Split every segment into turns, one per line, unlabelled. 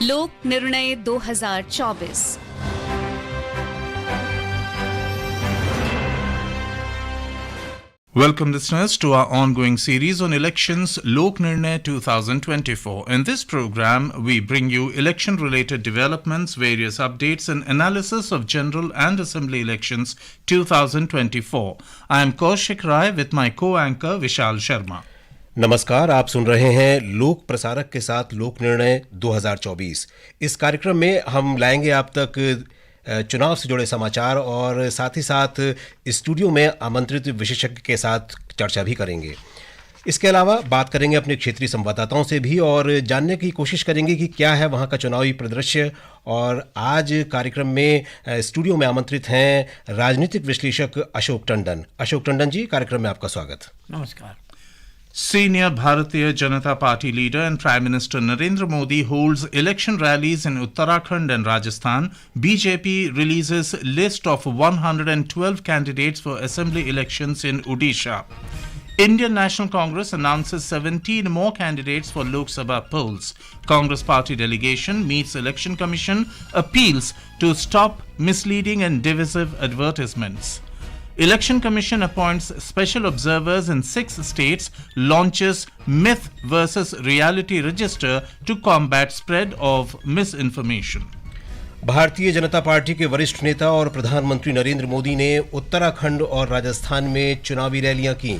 लोक निर्णय 2024।
Welcome listeners to our ongoing series on elections, Lok Nirnaya 2024. In this program, we bring you election-related developments, various updates and analysis of general and assembly elections 2024. I am Kaushik Rai with my co-anchor Vishal Sharma.
नमस्कार, आप सुन रहे हैं लोक प्रसारक के साथ लोक निर्णय 2024। इस कार्यक्रम में हम लाएंगे आप तक चुनाव से जुड़े समाचार और साथ ही साथ स्टूडियो में आमंत्रित विशेषज्ञ के साथ चर्चा भी करेंगे। इसके अलावा बात करेंगे अपने क्षेत्रीय संवाददाताओं से भी और जानने की कोशिश करेंगे कि क्या है वहाँ का चुनावी परिदृश्य। और आज कार्यक्रम में स्टूडियो में आमंत्रित हैं राजनीतिक विश्लेषक अशोक टंडन। अशोक टंडन जी, कार्यक्रम में आपका स्वागत।
नमस्कार।
Senior Bharatiya Janata Party leader and Prime Minister Narendra Modi holds election rallies in Uttarakhand and Rajasthan. BJP releases list of 112 candidates for assembly elections in Odisha. Indian National Congress announces 17 more candidates for Lok Sabha polls. Congress party delegation meets Election Commission, appeals to stop misleading and divisive advertisements. Election Commission appoints special observers in 6 states, launches myth versus reality register to combat spread of misinformation.
Bharatiya Janata party के वरिष्ठ नेता और प्रधानमंत्री नरेंद्र मोदी ने उत्तराखंड और राजस्थान में चुनावी रैलियां की।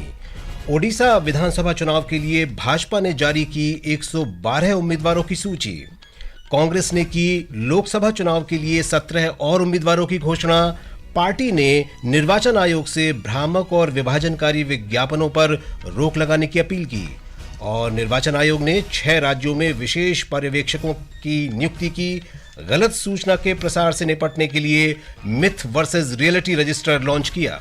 ओडिशा विधानसभा चुनाव के लिए भाजपा ने जारी की 112 उम्मीदवारों की सूची। कांग्रेस ने की लोकसभा चुनाव के लिए 17 और उम्मीदवारों की घोषणा। पार्टी ने निर्वाचन आयोग से भ्रामक और विभाजनकारी विज्ञापनों पर रोक लगाने की अपील की और निर्वाचन आयोग ने 6 राज्यों में विशेष पर्यवेक्षकों की नियुक्ति की। गलत सूचना के प्रसार से निपटने के लिए myth versus reality register launch किया।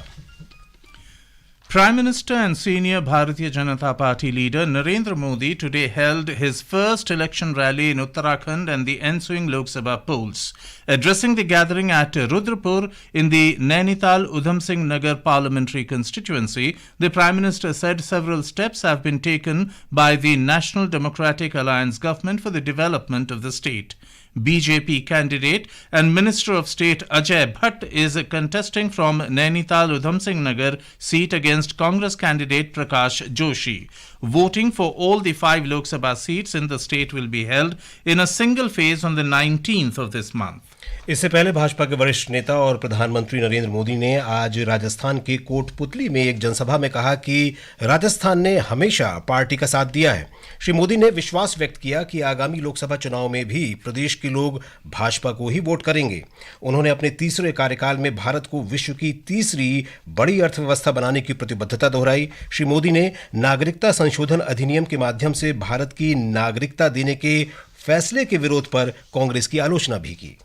Prime Minister and senior Bharatiya Janata Party leader Narendra Modi today held his first election rally in Uttarakhand and the ensuing Lok Sabha polls. Addressing the gathering at Rudrapur in the Nainital Udham Singh Nagar parliamentary constituency, the Prime Minister said several steps have been taken by the National Democratic Alliance government for the development of the state. BJP candidate and Minister of State Ajay Bhatt is contesting from Nainital Udham Singh Nagar seat against Congress candidate Prakash Joshi. Voting for all the 5 Lok Sabha seats in the state will be held in a single phase on the 19th of this month.
इससे पहले भाजपा के वरिष्ठ नेता और प्रधानमंत्री नरेंद्र मोदी ने आज राजस्थान के कोटपुतली में एक जनसभा में कहा कि राजस्थान ने हमेशा पार्टी का साथ दिया है। श्री मोदी ने विश्वास व्यक्त किया कि आगामी लोकसभा चुनाव में भी प्रदेश के लोग भाजपा को ही वोट करेंगे। उन्होंने अपने तीसरे कार्यकाल में भारत को विश्व की तीसरी बड़ी अर्थव्यवस्था बनाने की प्रतिबद्धता दोहराई। श्री मोदी ने नागरिकता संशोधन अधिनियम के माध्यम से भारत की नागरिकता देने के फैसले के विरोध पर कांग्रेस की आलोचना भी की।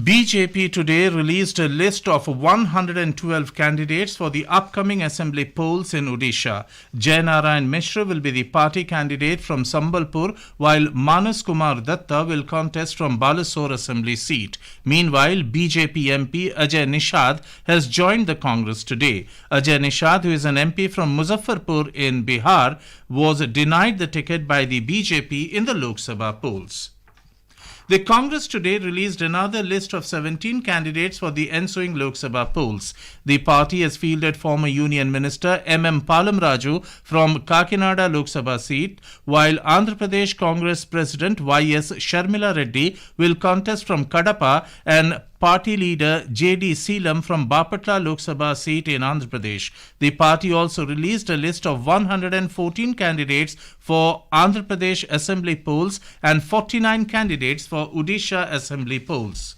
BJP today released a list of 112 candidates for the upcoming assembly polls in Odisha. Jainarayan Mishra will be the party candidate from Sambalpur, while Manas Kumar Datta will contest from Balasore assembly seat. Meanwhile, BJP MP Ajay Nishad has joined the Congress today. Ajay Nishad, who is an MP from Muzaffarpur in Bihar, was denied the ticket by the BJP in the Lok Sabha polls. The Congress today released another list of 17 candidates for the ensuing Lok Sabha polls. The party has fielded former Union Minister M.M. Palamraju from Kakinada Lok Sabha seat, while Andhra Pradesh Congress President Y.S. Sharmila Reddy will contest from Kadapa and party leader J.D. Seelam from Bapatla Lok Sabha seat in Andhra Pradesh. The party also released a list of 114 candidates for Andhra Pradesh Assembly polls and 49 candidates for Odisha Assembly polls.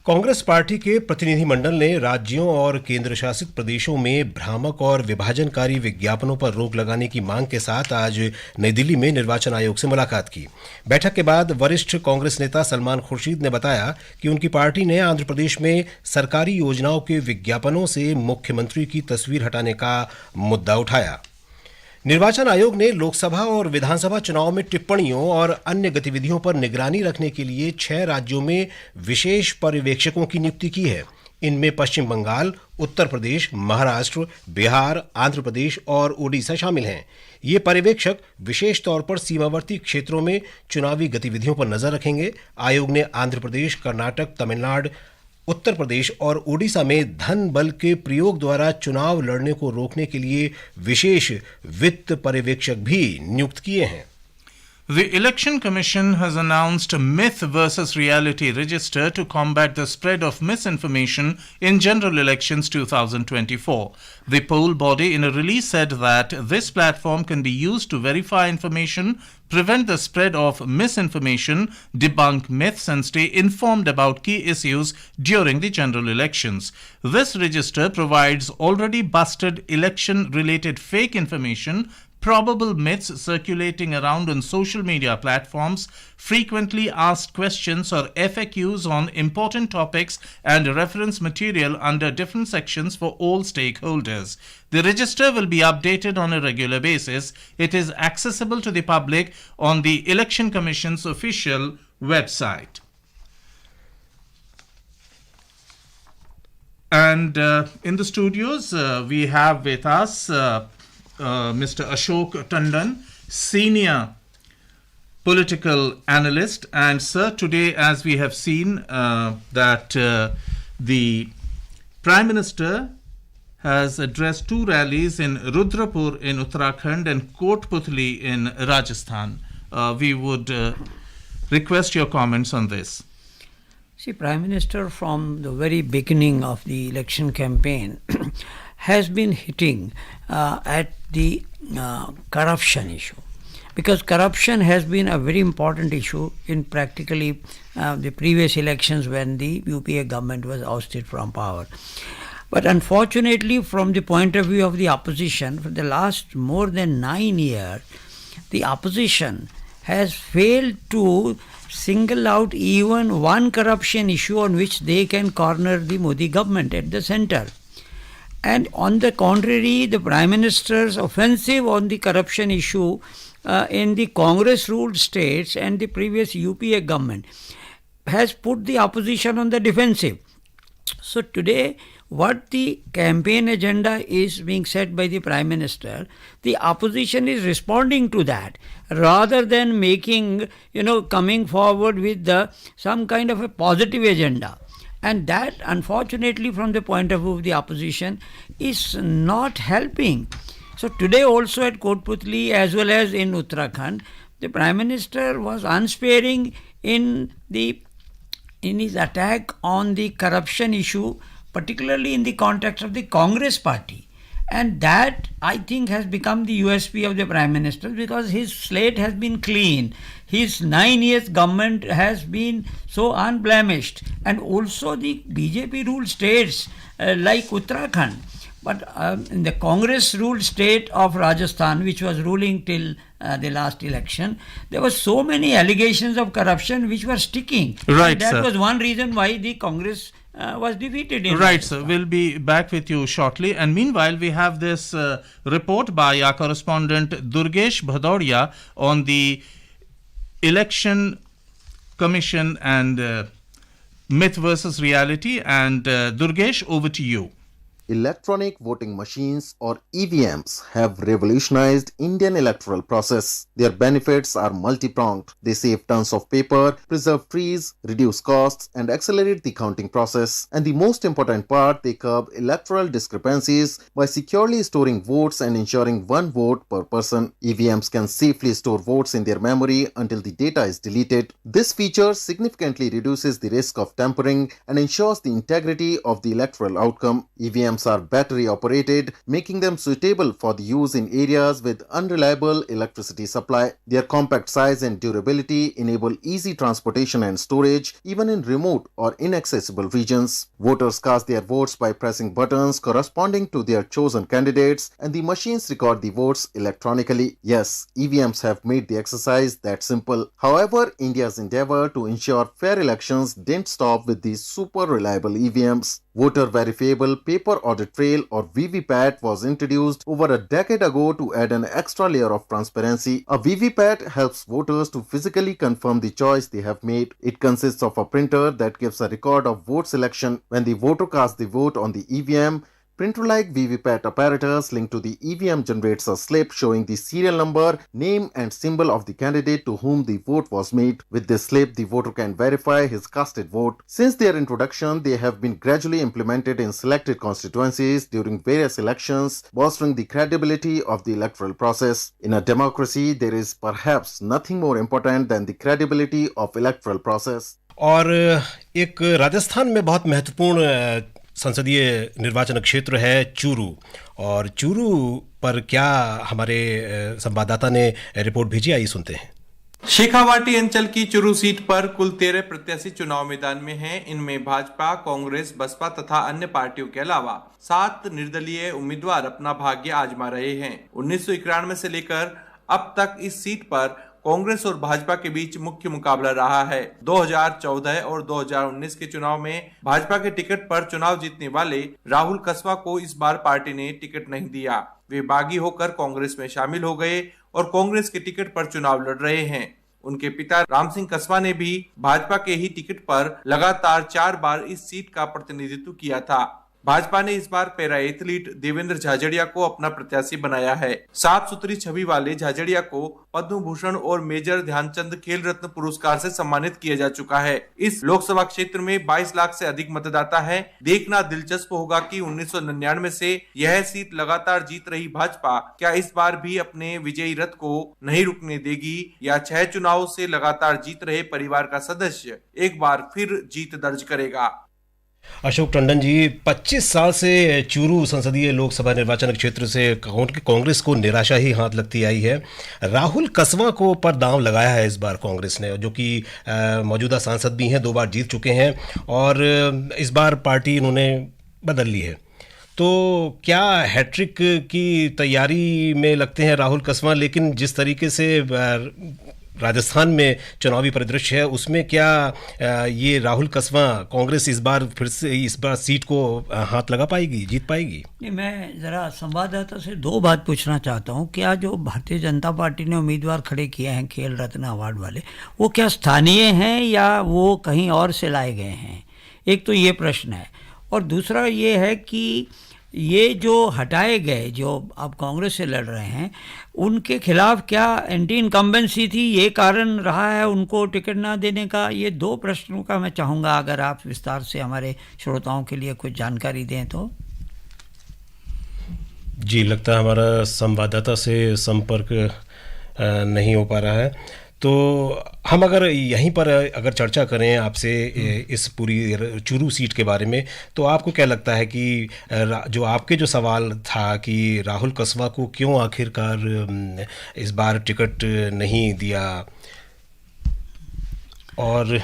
Congress party के प्रतिनिधिमंडल ने राज्यों और केंद्र शासित प्रदेशों में भ्रामक और विभाजनकारी विज्ञापनों पर रोक लगाने की मांग के साथ आज नई दिल्ली में निर्वाचन आयोग से मुलाकात की। बैठक के बाद वरिष्ठ कांग्रेस नेता सलमान खुर्शीद ने बताया कि उनकी पार्टी ने आंध्र प्रदेश में सरकारी योजनाओं के विज्ञापनों से मुख्यमंत्री की तस्वीर हटाने का मुद्दा उठाया। निर्वाचन आयोग ने लोकसभा और विधानसभा चुनाव में टिप्पणियों और अन्य गतिविधियों पर निगरानी रखने के लिए 6 राज्यों में विशेष पर्यवेक्षकों की नियुक्ति की है। इनमें पश्चिम बंगाल, उत्तर प्रदेश, महाराष्ट्र, बिहार, आंध्र प्रदेश और ओडिशा शामिल हैं। ये पर्यवेक्षक विशेष तौर पर सीमावर्ती क्षेत्रों में चुनावी गतिविधियों पर नजर रखेंगे। आयोग ने आंध्र प्रदेश, कर्नाटक, तमिलनाडु, उत्तर प्रदेश और ओडिशा में धन बल के प्रयोग द्वारा चुनाव लड़ने को रोकने के लिए विशेष वित्त पर्यवेक्षक भी नियुक्त किए हैं।
The Election Commission has announced a myth versus reality register to combat the spread of misinformation in general elections 2024. The poll body in a release said that this platform can be used to verify information, prevent the spread of misinformation, debunk myths and stay informed about key issues during the general elections. This register provides already busted election-related fake information, probable myths circulating around on social media platforms, frequently asked questions or FAQs on important topics, and reference material under different sections for all stakeholders. The register will be updated on a regular basis. It is accessible to the public on the Election Commission's official website. And in the studios, we have with us Mr. Ashok Tandon, senior political analyst. And sir, today as we have seen that the Prime Minister has addressed two rallies in Rudrapur in Uttarakhand and Kotputli in Rajasthan. We would request your comments on this.
See, Prime Minister from the very beginning of the election campaign has been hitting at the corruption issue, because corruption has been a very important issue in practically the previous elections when the UPA government was ousted from power. But unfortunately, from the point of view of the opposition, for the last more than 9 years, the opposition has failed to single out even one corruption issue on which they can corner the Modi government at the center. And on the contrary, the Prime Minister's offensive on the corruption issue in the Congress-ruled states and the previous UPA government has put the opposition on the defensive. So today, what the campaign agenda is being set by the Prime Minister, the opposition is responding to that rather than making, coming forward with some kind of a positive agenda. And that, unfortunately, from the point of view of the opposition, is not helping. So today also at Kotputli as well as in Uttarakhand, the Prime Minister was unsparing in his attack on the corruption issue, particularly in the context of the Congress party. And that, I think, has become the USP of the Prime Minister, because his slate has been clean. His 9 years government has been so unblemished. And also the BJP ruled states like Uttarakhand. But in the Congress ruled state of Rajasthan, which was ruling till the last election, there were so many allegations of corruption which were sticking.
Right,
and that
sir.
was one reason why the Congress was defeated in
Right,
Rajasthan.
sir. We'll be back with you shortly. And meanwhile, we have this report by our correspondent Durgesh Bhadodia on the Election Commission and myth versus reality. And Durgesh, over to you.
Electronic voting machines or EVMs have revolutionized Indian electoral process. Their benefits are multi-pronged. They save tons of paper, preserve trees, reduce costs, and accelerate the counting process. And the most important part, they curb electoral discrepancies by securely storing votes and ensuring one vote per person. EVMs can safely store votes in their memory until the data is deleted. This feature significantly reduces the risk of tampering and ensures the integrity of the electoral outcome. EVMs are battery operated, making them suitable for the use in areas with unreliable electricity supply. Their compact size and durability enable easy transportation and storage even in remote or inaccessible regions. Voters cast their votes by pressing buttons corresponding to their chosen candidates, and the machines record the votes electronically. Yes, EVMs have made the exercise that simple. However, India's endeavor to ensure fair elections didn't stop with these super reliable EVMs. Voter verifiable paper audit trail or VVPAT was introduced over a decade ago to add an extra layer of transparency. A VVPAT helps voters to physically confirm the choice they have made. It consists of a printer that gives a record of vote selection. When the voter casts the vote on the EVM, printer-like VVPAT apparatus linked to the EVM generates a slip showing the serial number, name and symbol of the candidate to whom the vote was made. With this slip, the voter can verify his casted vote. Since their introduction, they have been gradually implemented in selected constituencies during various elections, bolstering the credibility of the electoral process. In a democracy, there is perhaps nothing more important than the credibility of electoral process.
और एक राजस्थान में बहुत महत्वपूर्ण संसदीय निर्वाचन क्षेत्र है चूरू, और चूरू पर क्या हमारे संवाददाता ने रिपोर्ट भेजी, आइए सुनते हैं।
शेखावाटी अंचल की चूरू सीट पर कुल 13 प्रत्याशी चुनाव मैदान में हैं। इनमें भाजपा, कांग्रेस, बसपा तथा अन्य पार्टियों के अलावा 7 निर्दलीय उम्मीदवार अपना भाग्य आजमा रहे हैं। 1991 से लेकर अब तक इस सीट पर कांग्रेस और भाजपा के बीच मुख्य मुकाबला रहा है। 2014 और 2019 के चुनाव में भाजपा के टिकट पर चुनाव जीतने वाले राहुल कसवा को इस बार पार्टी ने टिकट नहीं दिया। वे बागी होकर कांग्रेस में शामिल हो गए और कांग्रेस के टिकट पर चुनाव लड़ रहे हैं। उनके पिता राम सिंह कसवा ने भी भाजपा के ही टिकट पर लगातार 4 बार इस सीट का प्रतिनिधित्व किया था। भाजपा ने इस बार पैरा एथलीट देवेंद्र झाझड़िया को अपना प्रत्याशी बनाया है। 7 सूत्री छवि वाले झाझड़िया को पद्म भूषण और मेजर ध्यानचंद खेल रत्न पुरस्कार से सम्मानित किया जा चुका है। इस लोकसभा क्षेत्र में 22 लाख से अधिक मतदाता है। देखना दिलचस्प होगा कि 1999 से यह सीट लगातार जीत रही भाजपा क्या इस बार भी अपने विजयी रथ को नहीं रुकने देगी, या 6 चुनाव से लगातार जीत रहे परिवार का सदस्य एक बार फिर जीत दर्ज करेगा।
अशोक टंडन जी, 25 साल से चूरू संसदीय लोकसभा निर्वाचन क्षेत्र से कांग्रेस को निराशा ही हाथ लगती आई है। राहुल कसवा को पर दांव लगाया है इस बार कांग्रेस ने, जो कि मौजूदा सांसद भी हैं, 2 बार जीत चुके हैं, और इस बार पार्टी इन्होंने बदल ली है। तो क्या हैट्रिक की तैयारी में लगते हैं राहुल कसवा? लेकिन जिस तरीके से राजस्थान में चुनावी परिदृश्य है, उसमें क्या ये राहुल कसवा कांग्रेस इस बार सीट को हाथ लगा पाएगी, जीत पाएगी?
नहीं, मैं ज़रा संवाददाता से 2 बात पूछना चाहता हूँ। क्या जो भारतीय जनता पार्टी ने उम्मीदवार खड़े किए हैं खेल रत्न अवार्ड वाले, वो क्या स्थानीय हैं या वो कहीं और से लाए गए हैं? एक तो ये प्रश्न है, और दूसरा ये है कि ये जो हटाए गए, जो अब कांग्रेस से लड़ रहे हैं, उनके खिलाफ क्या एंटी इनकम्बेंसी थी, ये कारण रहा है उनको टिकट ना देने का? ये 2 प्रश्नों का मैं चाहूँगा अगर आप विस्तार से हमारे श्रोताओं के लिए कुछ जानकारी दें तो।
जी, लगता है हमारा संवाददाता से संपर्क नहीं हो पा रहा है। तो हम अगर यहीं पर अगर चर्चा करें आपसे इस पूरी चूरू सीट के बारे में, तो आपको क्या लगता है कि जो आपके जो सवाल था कि राहुल कसवा को क्यों आखिरकार इस बार टिकट नहीं दिया, और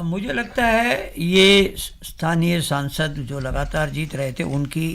मुझे लगता है ये स्थानीय सांसद जो लगातार जीत रहे थे उनकी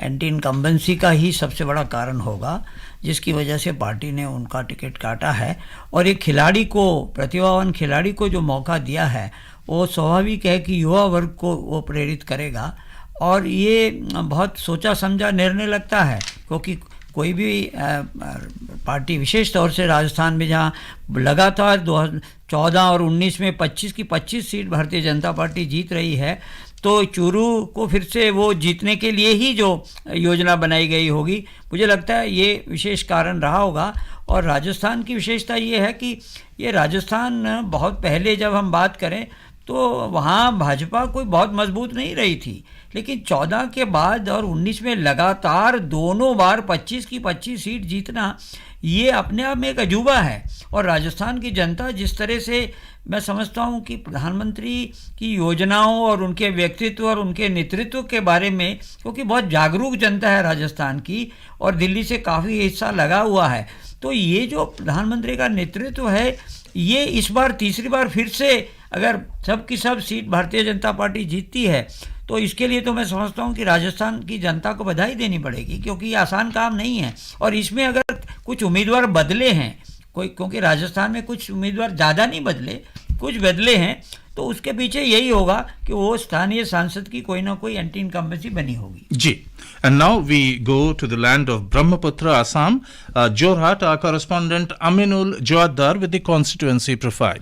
एंटी इनकम्बेंसी का ही सबसे बड़ा कारण होगा, जिसकी वजह से पार्टी ने उनका टिकट काटा है। और एक खिलाड़ी को, प्रतिभावान खिलाड़ी को जो मौका दिया है, वो स्वाभाविक है कि युवा वर्ग को वो प्रेरित करेगा, और ये बहुत सोचा समझा निर्णय लगता है, क्योंकि कोई भी पार्टी, विशेष तौर से राजस्थान में जहाँ लगातार 2014 और 19 में 25 की 25 सीट भारतीय जनता पार्टी जीत रही है, तो चूरू को फिर से वो जीतने के लिए ही जो योजना बनाई गई होगी, मुझे लगता है ये विशेष कारण रहा होगा। और राजस्थान की विशेषता ये है कि ये राजस्थान बहुत पहले जब हम बात करें तो वहाँ भाजपा कोई बहुत मजबूत नहीं रही थी, लेकिन 14 के बाद और 19 में लगातार दोनों बार 25 की 25 सीट जीतना, ये अपने आप में एक अजूबा है। और राजस्थान की जनता जिस तरह से, मैं समझता हूँ कि प्रधानमंत्री की योजनाओं और उनके व्यक्तित्व और उनके नेतृत्व के बारे में, क्योंकि बहुत जागरूक जनता है राजस्थान की और दिल्ली से काफ़ी हिस्सा लगा हुआ है, तो ये जो प्रधानमंत्री का नेतृत्व है, ये इस बार तीसरी बार फिर से अगर सब की सब सीट भारतीय जनता पार्टी जीतती है, तो इसके लिए तो मैं समझता हूँ कि राजस्थान की जनता को बधाई देनी पड़ेगी, क्योंकि ये आसान काम नहीं है। और इसमें अगर कुछ उम्मीदवार बदले हैं, क्योंकि राजस्थान में कुछ उम्मीदवार ज़्यादा नहीं बदले, कुछ बदले हैं, तो उसके पीछे यही होगा कि वो स्थानीय सांसद की कोई ना कोई एंटी इनकम्बेंसी बनी होगी।
जी, and now we go to the land of Brahmaputra, Assam. Jorhat, our correspondent Aminul Joaddar with the constituency profile.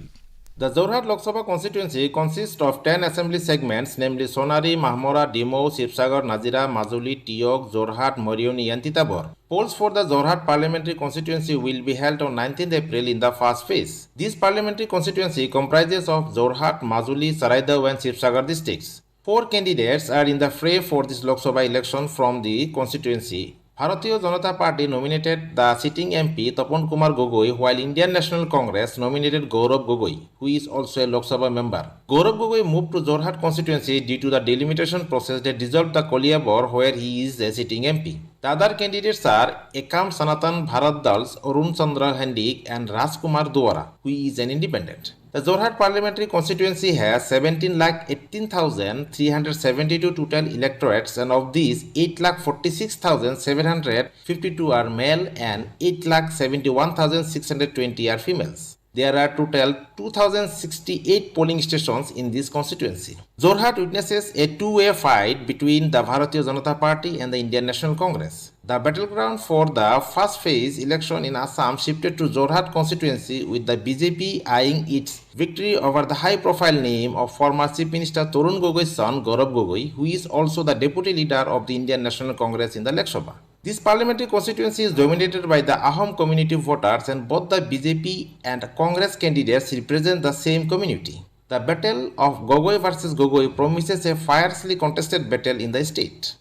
The Jorhat Lok Sabha constituency consists of 10 assembly segments, namely Sonari, Mahmora, Dimau, Sibsagar, Nazira, Majuli, Tiok, Jorhat, Morioni, and Titabar. Polls for the Jorhat parliamentary constituency will be held on 19th April in the first phase. This parliamentary constituency comprises of Jorhat, Majuli, Saraidao, and Sibsagar districts. 4 candidates are in the fray for this Lok Sabha election from the constituency. Bharatiya Janata Party nominated the sitting MP Tapan Kumar Gogoi, while Indian National Congress nominated Gaurav Gogoi, who is also a Lok Sabha member. Gaurav Gogoi moved to Jorhat constituency due to the delimitation process that dissolved the Koliabor, where he is a sitting MP. The other candidates are Ekam Sanatan Bharat Dals, Arun Chandra Hendik, and Rajkumar Duara, who is an independent. The Jorhat parliamentary constituency has 17,18,372 total electorates, and of these 8,46,752 are male and 8,71,620 are females. There are total 2,068 polling stations in this constituency. Jorhat witnesses a two-way fight between the Bharatiya Janata Party and the Indian National Congress. The battleground for the first phase election in Assam shifted to Jorhat constituency, with the BJP eyeing its victory over the high-profile name of former Chief Minister Tarun Gogoi's son Gaurav Gogoi, who is also the deputy leader of the Indian National Congress in the Lok Sabha. This parliamentary constituency is dominated by the Ahom community voters, and both the BJP and Congress candidates represent the same community. The battle of Gogoi versus Gogoi promises a fiercely contested battle in the state.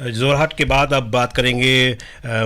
Jorhat के बाद अब बात करेंगे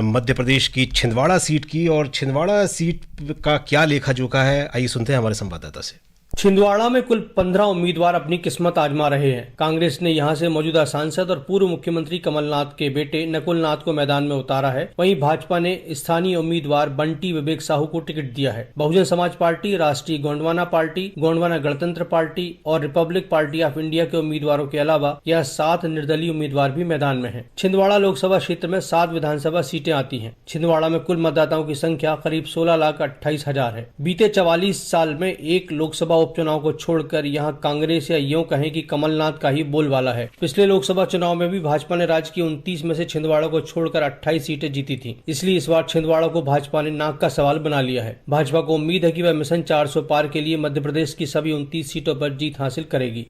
मध्य प्रदेश की Chhindwara seat की, और Chhindwara seat का क्या लेखा जोखा है, आइए सुनते हैं हमारे संवाददाता से।
छिंदवाड़ा में कुल 15 उम्मीदवार अपनी किस्मत आजमा रहे हैं। कांग्रेस ने यहां से मौजूदा सांसद और पूर्व मुख्यमंत्री कमलनाथ के बेटे नकुलनाथ को मैदान में उतारा है। वहीं भाजपा ने स्थानीय उम्मीदवार बंटी विवेक साहू को टिकट दिया है। बहुजन समाज पार्टी, राष्ट्रीय गोंडवाना पार्टी, गोंडवाना गणतंत्र पार्टी और रिपब्लिक पार्टी ऑफ इंडिया के उम्मीदवारों के अलावा यह 7 निर्दलीय उम्मीदवार भी मैदान में है। छिंदवाड़ा लोकसभा क्षेत्र में 7 विधानसभा सीटें आती है। छिंदवाड़ा में कुल मतदाताओं की संख्या करीब 16,28,000 है। बीते 44 साल में एक लोकसभा उपचुनाव को छोड़कर यहां कांग्रेस, या यूं कहें कि कमलनाथ का ही बोलबाला है। पिछले लोकसभा चुनाव में भी भाजपा ने राज्य की 29 में से छिंदवाड़ा को छोड़कर 28 सीटें जीती थी। इसलिए इस बार छिंदवाड़ा को भाजपा ने नाक का सवाल बना लिया है। भाजपा को उम्मीद है कि वह मिशन 400 पार के लिए मध्य प्रदेश की सभी 29 सीटों पर जीत हासिल करेगी।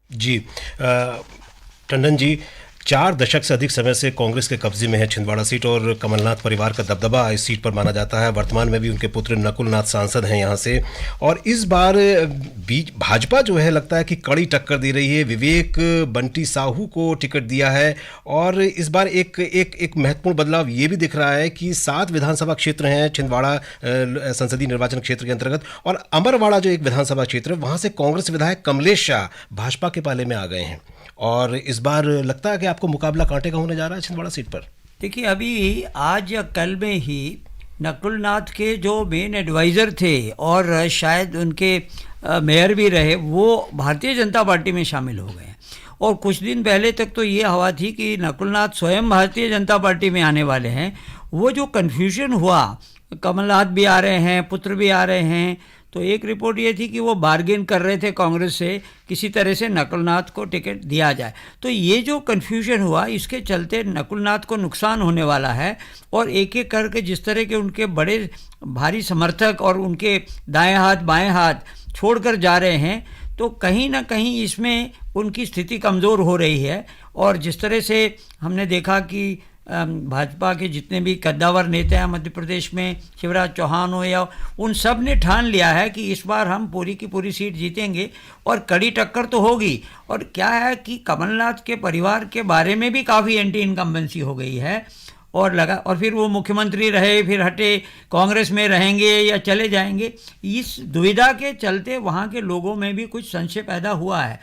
जी टंडन जी, 4 दशक से अधिक समय से कांग्रेस के कब्जे में है छिंदवाड़ा सीट, और कमलनाथ परिवार का दबदबा इस सीट पर माना जाता है। वर्तमान में भी उनके पुत्र नकुलनाथ सांसद हैं यहाँ से, और इस बार भाजपा जो है लगता है कि कड़ी टक्कर दे रही है। विवेक बंटी साहू को टिकट दिया है, और इस बार एक महत्वपूर्ण बदलाव ये भी दिख रहा है कि 7 विधानसभा क्षेत्र हैं छिंदवाड़ा संसदीय निर्वाचन क्षेत्र के अंतर्गत, और अमरवाड़ा जो एक विधानसभा क्षेत्र है वहाँ से कांग्रेस विधायक कमलेश शाह भाजपा के पाले में आ गए हैं, और इस बार लगता है कि आपको मुकाबला कांटे का होने जा रहा है छिंदवाड़ा सीट पर।
देखिए, अभी आज या कल में ही नकुलनाथ के जो मेन एडवाइज़र थे और शायद उनके मेयर भी रहे, वो भारतीय जनता पार्टी में शामिल हो गए। और कुछ दिन पहले तक तो ये हवा थी कि नकुलनाथ स्वयं भारतीय जनता पार्टी में आने वाले हैं। वो जो कन्फ्यूजन हुआ, कमलनाथ भी आ रहे हैं, पुत्र भी आ रहे हैं, तो एक रिपोर्ट ये थी कि वो बार्गेन कर रहे थे कांग्रेस से, किसी तरह से नकुलनाथ को टिकट दिया जाए। तो ये जो कन्फ्यूजन हुआ, इसके चलते नकुलनाथ को नुकसान होने वाला है। और एक एक करके जिस तरह के उनके बड़े भारी समर्थक और उनके दाएं हाथ बाएं हाथ छोड़कर जा रहे हैं, तो कहीं ना कहीं इसमें उनकी स्थिति कमज़ोर हो रही है। और जिस तरह से हमने देखा कि भाजपा के जितने भी कद्दावर नेता हैं मध्य प्रदेश में, शिवराज चौहान हो या, उन सब ने ठान लिया है कि इस बार हम पूरी की पूरी सीट जीतेंगे, और कड़ी टक्कर तो होगी। और क्या है कि कमलनाथ के परिवार के बारे में भी काफ़ी एंटी इनकम्बेंसी हो गई है, और फिर वो मुख्यमंत्री रहे, फिर हटे, कांग्रेस में रहेंगे या चले जाएंगे। इस दुविधा के चलते वहाँ के लोगों में भी कुछ संशय पैदा हुआ है।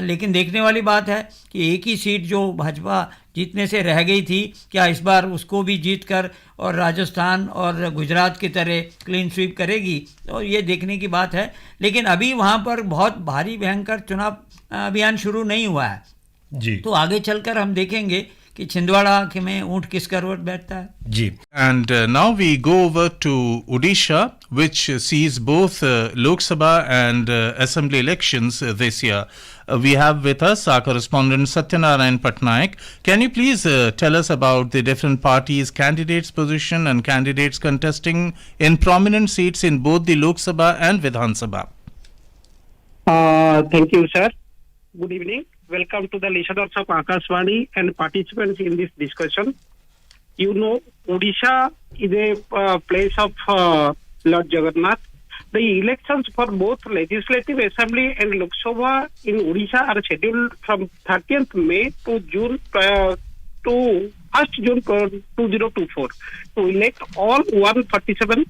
लेकिन देखने वाली बात है कि एक ही सीट जो भाजपा जीतने से रह गई थी, क्या इस बार उसको भी जीतकर और राजस्थान और गुजरात की तरह क्लीन स्वीप करेगी, तो ये देखने की बात है। लेकिन अभी वहाँ पर बहुत भारी भयंकर चुनाव अभियान शुरू नहीं हुआ है जी। तो आगे चलकर हम देखेंगे कि छिंदवाड़ा में ऊँट किस करवट बैठता है.
जी.
And now we go over to Odisha, which sees both Lok Sabha and Assembly elections this year. We have with us our correspondent Satyanarayan Patnaik. Can you please tell us about the different parties, candidates' position, and candidates contesting in prominent seats in both the Lok Sabha and Vidhan Sabha?
Thank you, sir. Good evening. Welcome to the listeners of Akashvani and participants in this discussion. You know, Odisha is a place of Lord Jagannath. The elections for both Legislative Assembly and Lok Sabha in Odisha are scheduled from 30th May to June to 1st June 2024 to elect all 147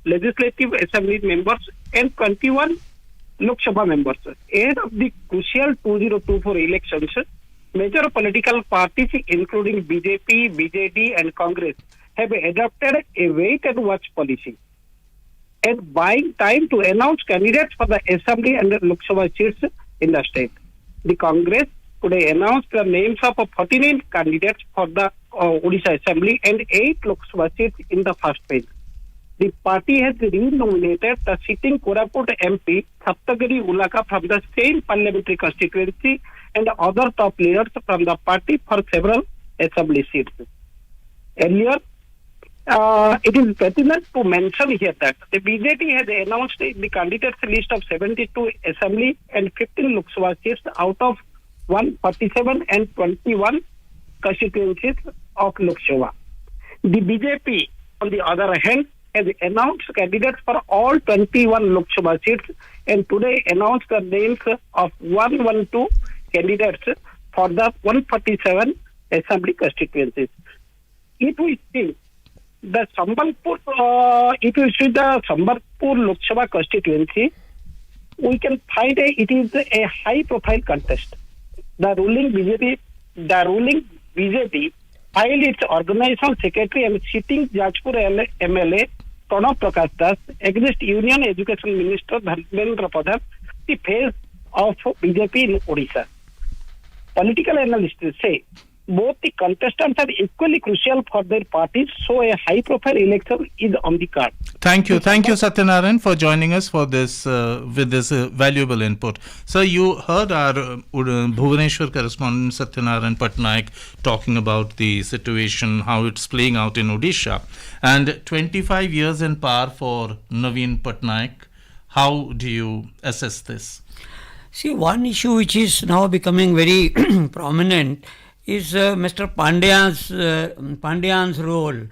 Legislative Assembly members and 21 Lok Sabha members. Ahead of the crucial 2024 elections, major political parties including BJP, BJD and Congress have adopted a wait and watch policy and buying time to announce candidates for the Assembly and Lok Sabha seats in the state. The Congress today announced the names of 49 candidates for the Odisha Assembly and 8 Lok Sabha seats in the first phase. The party has re-nominated the sitting Koraput MP Saptagiri Ulaka from the same parliamentary constituency and other top leaders from the party for several assembly seats. Earlier, it is pertinent to mention here that the BJP has announced the candidates list of 72 assembly and 15 Lok Sabha seats out of 147 and 21 constituencies of Lok Sabha. The BJP, on the other hand, has announced candidates for all 21 Lok Sabha seats and today announced the names of 112 candidates for the 147 assembly constituencies. If we see the Sambalpur, Lok Sabha constituency, we can find it is a high-profile contest. The ruling BJP filed its organizational secretary and sitting Jajpur MLA Pranav Prakash Das against Union Education Minister Dharmendra Pradhan, the face of BJP in Odisha. Political analysts say both the contestants are equally crucial for their parties, so a high-profile election is on the card.
Thank you, Satyanarayan, for joining us for this with this valuable input. Sir, you heard our Bhubaneswar correspondent Satyanarayan Patnaik talking about the situation, how it's playing out in Odisha, and 25 years in power for Naveen Patnaik. How do you assess this?
See, one issue which is now becoming very prominent is Mr. Pandyan's role.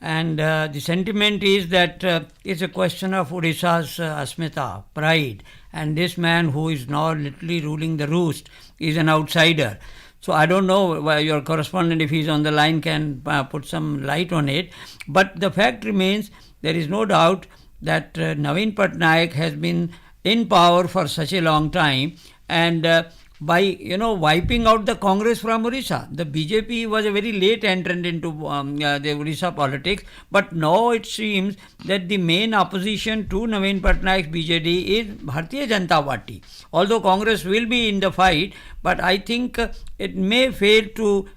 And the sentiment is that it's a question of Odisha's asmita, pride. And this man who is now literally ruling the roost is an outsider. So I don't know why your correspondent, if he's on the line, can put some light on it. But the fact remains, there is no doubt that Naveen Patnaik has been in power for such a long time, and by wiping out the Congress from Odisha. The BJP was a very late entrant into the Odisha politics, but now it seems that the main opposition to Naveen Patnaik's BJD is Bharatiya Janata Party. Although Congress will be in the fight, but I think it may fail to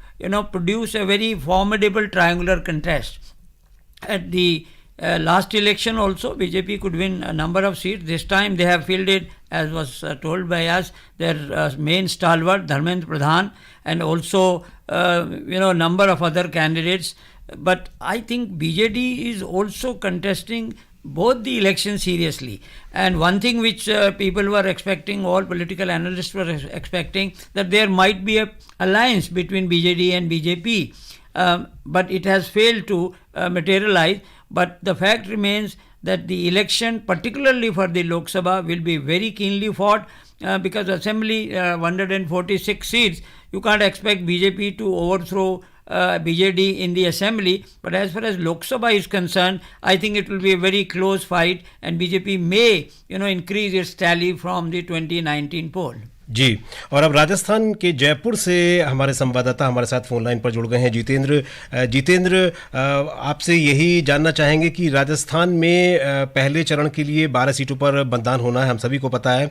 produce a very formidable triangular contest. At the last election also, BJP could win a number of seats. This time they have fielded, as was told by us, their main stalwart Dharmendra Pradhan, and also number of other candidates. But I think BJD is also contesting both the elections seriously. And one thing which people were expecting, all political analysts were expecting, that there might be a alliance between BJD and BJP. But it has failed to materialize. But the fact remains that the election, particularly for the Lok Sabha, will be very keenly fought because Assembly 146 seats, you can't expect BJP to overthrow BJD in the Assembly. But as far as Lok Sabha is concerned, I think it will be a very close fight, and BJP may increase its tally from the 2019 poll.
जी। और अब राजस्थान के जयपुर से हमारे संवाददाता हमारे साथ phone line पर जुड़ गए हैं जितेंद्र, आपसे यही जानना चाहेंगे कि राजस्थान में पहले चरण के लिए 12 सीटों पर मतदान होना है, हम सभी को पता है।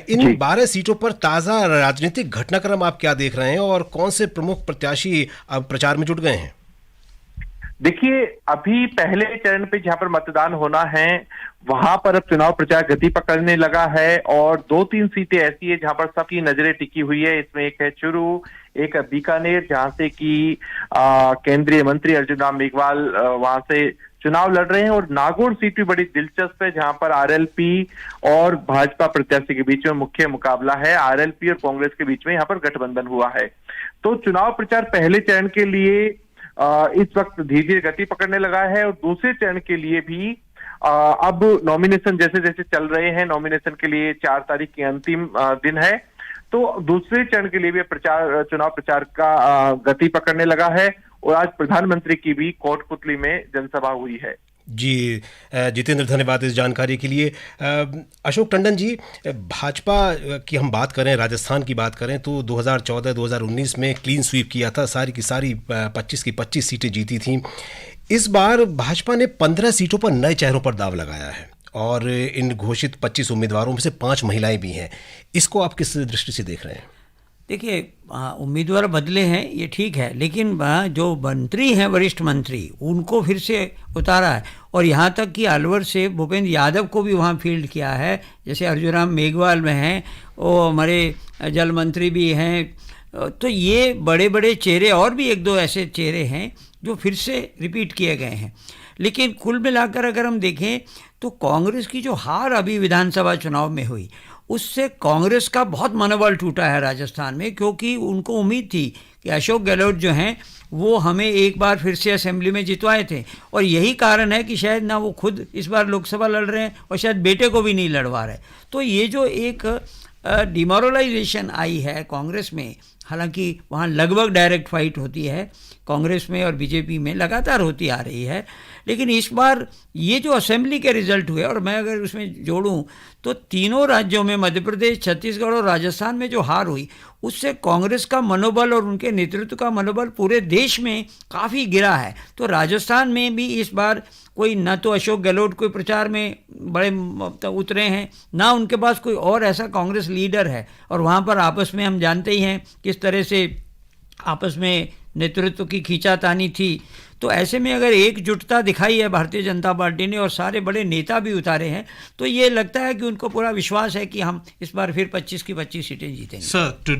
इन 12 सीटों पर ताज़ा राजनीतिक घटनाक्रम आप क्या देख रहे हैं और कौन से प्रमुख प्रत्याशी अब प्रचार में जुट गए हैं?
देखिए, अभी पहले चरण पे जहां पर मतदान होना है वहां पर अब चुनाव प्रचार गति पकड़ने लगा है और 2-3 सीटें ऐसी है जहां पर सबकी नजरें टिकी हुई है। इसमें एक है चुरू, एक है बीकानेर, जहां से कि केंद्रीय मंत्री अर्जुन राम मेघवाल वहां से चुनाव लड़ रहे हैं, और नागौर सीट भी बड़ी दिलचस्प है जहां पर आरएलपी और भाजपा प्रत्याशी के बीच में मुख्य मुकाबला है। आरएलपी और कांग्रेस के बीच में यहाँ पर गठबंधन हुआ है। तो चुनाव प्रचार पहले चरण के लिए इस वक्त धीरे धीरे गति पकड़ने लगा है और दूसरे चरण के लिए भी अब नॉमिनेशन जैसे जैसे चल रहे हैं, नॉमिनेशन के लिए 4 तारीख की अंतिम दिन है, तो दूसरे चरण के लिए भी चुनाव प्रचार का गति पकड़ने लगा है और आज प्रधानमंत्री की भी कोटपुतली में जनसभा हुई है।
जी जितेंद्र, धन्यवाद इस जानकारी के लिए। अशोक टंडन जी, भाजपा की हम बात करें, राजस्थान की बात करें तो 2014-2019 में क्लीन स्वीप किया था, सारी की सारी 25 की 25 सीटें जीती थीं। इस बार भाजपा ने 15 सीटों पर नए चेहरों पर दाव लगाया है और इन घोषित 25 उम्मीदवारों में से 5 महिलाएं भी हैं। इसको आप किस दृष्टि से देख रहे हैं?
देखिए, उम्मीदवार बदले हैं ये ठीक है, लेकिन जो मंत्री हैं, वरिष्ठ मंत्री, उनको फिर से उतारा है और यहाँ तक कि अलवर से भूपेंद्र यादव को भी वहाँ फील्ड किया है। जैसे अर्जुन राम मेघवाल में हैं, वो हमारे जल मंत्री भी हैं, तो ये बड़े बड़े चेहरे और भी 1-2 ऐसे चेहरे हैं जो फिर से रिपीट किए गए हैं। लेकिन कुल मिलाकर अगर हम देखें तो कांग्रेस की जो हार अभी विधानसभा चुनाव में हुई, उससे कांग्रेस का बहुत मनोबल टूटा है राजस्थान में, क्योंकि उनको उम्मीद थी कि अशोक गहलोत जो हैं वो हमें एक बार फिर से असेंबली में जितवाए थे, और यही कारण है कि शायद ना वो खुद इस बार लोकसभा लड़ रहे हैं और शायद बेटे को भी नहीं लड़वा रहे। तो ये जो एक डिमोरलाइजेशन आई है कांग्रेस में, हालांकि वहाँ लगभग डायरेक्ट फाइट होती है कांग्रेस में और बीजेपी में, लगातार होती आ रही है, लेकिन इस बार ये जो असेंबली के रिजल्ट हुए, और मैं अगर उसमें जोड़ूं तो तीनों राज्यों में, मध्य प्रदेश, छत्तीसगढ़ और राजस्थान में जो हार हुई, उससे कांग्रेस का मनोबल और उनके नेतृत्व का मनोबल पूरे देश में काफ़ी गिरा है। तो राजस्थान में भी इस बार कोई न तो अशोक गहलोत कोई प्रचार में बड़े उतरे हैं, ना उनके पास कोई और ऐसा कांग्रेस लीडर है, और वहाँ पर आपस में हम जानते ही हैं किस तरह से आपस में नेतृत्व की खींचातानी थी। तो ऐसे में अगर एकजुटता दिखाई है भारतीय जनता पार्टी ने और सारे बड़े नेता भी उतारे हैं, तो ये लगता है कि उनको पूरा विश्वास है कि हम इस बार फिर 25 की 25 सीटें जीतेंगे।